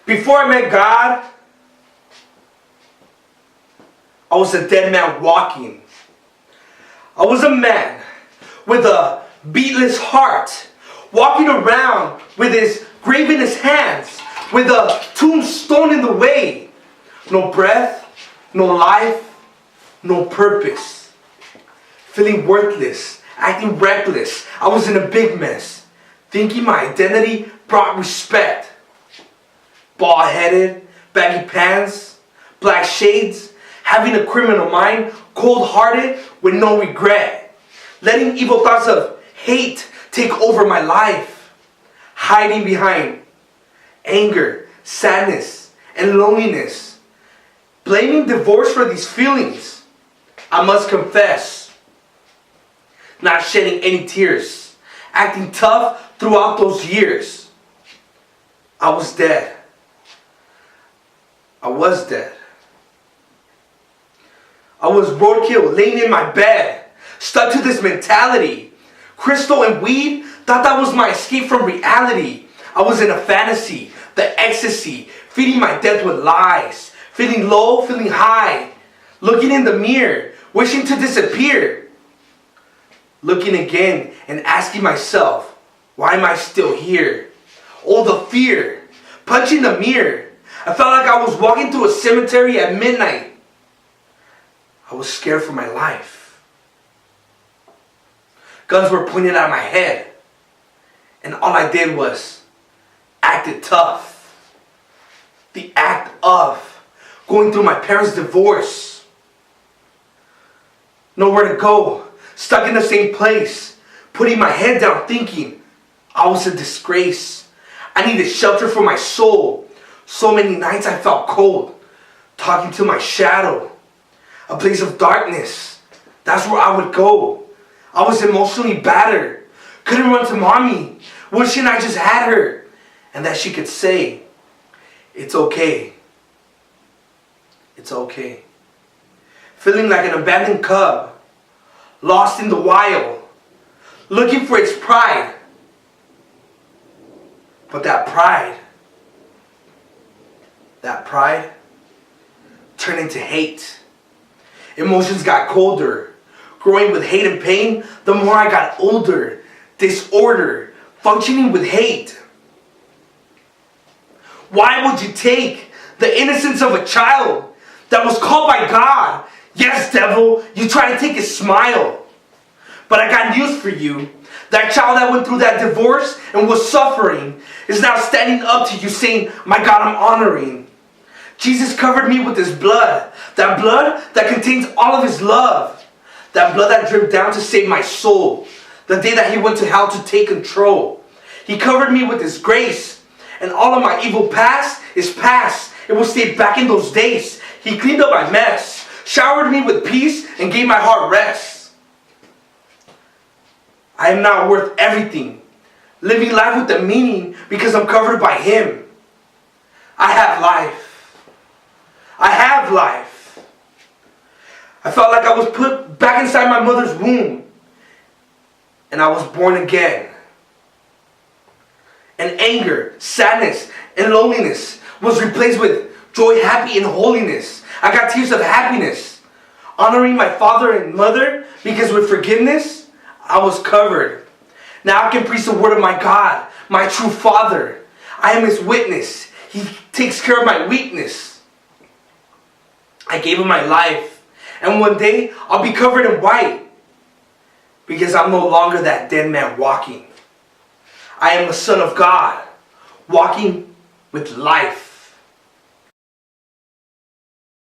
Before I met God, I was a dead man walking. I was a man with a beatless heart, walking around with his grave in his hands, with a tombstone in the way. No breath, no life, no purpose. Feeling worthless, acting reckless. I was in a big mess, thinking my identity brought respect. Bald-headed, baggy pants, black shades, having a criminal mind, cold-hearted with no regret. Letting evil thoughts of hate take over my life. Hiding behind anger, sadness, and loneliness. Blaming divorce for these feelings. I must confess. Not shedding any tears. Acting tough throughout those years. I was dead. I was dead. I was roadkill, laying in my bed, stuck to this mentality. Crystal and weed, thought that was my escape from reality. I was in a fantasy, the ecstasy, feeding my death with lies. Feeling low, feeling high. Looking in the mirror, wishing to disappear. Looking again and asking myself, why am I still here? Oh, the fear. Punching the mirror. I felt like I was walking through a cemetery at midnight. I was scared for my life. Guns were pointed at my head. And all I did was acted tough. The act of going through my parents' divorce. Nowhere to go. Stuck in the same place. Putting my head down thinking I was a disgrace. I needed shelter for my soul. So many nights I felt cold. Talking to my shadow. A place of darkness. That's where I would go. I was emotionally battered. Couldn't run to mommy. Wishing I just had her. And that she could say, it's okay. It's okay. Feeling like an abandoned cub. Lost in the wild. Looking for its pride. But that pride turned into hate. Emotions got colder. Growing with hate and pain, the more I got older. Disorder, functioning with hate. Why would you take the innocence of a child that was called by God? Yes, devil, you try to take his smile. But I got news for you. That child that went through that divorce and was suffering is now standing up to you saying, my God, I'm honoring. Jesus covered me with his blood. That blood that contains all of his love. That blood that dripped down to save my soul. The day that he went to hell to take control. He covered me with his grace. And all of my evil past is past. It will stay back in those days. He cleaned up my mess. Showered me with peace and gave my heart rest. I am not worth everything. Living life with a meaning because I'm covered by him. I have life. I have life. I felt like I was put back inside my mother's womb. And I was born again. And anger, sadness, and loneliness was replaced with joy, happy, and holiness. I got tears of happiness. Honoring my father and mother because with forgiveness, I was covered. Now I can preach the word of my God, my true Father. I am his witness. He takes care of my weakness. I gave him my life. And one day, I'll be covered in white. Because I'm no longer that dead man walking. I am a son of God, walking with life.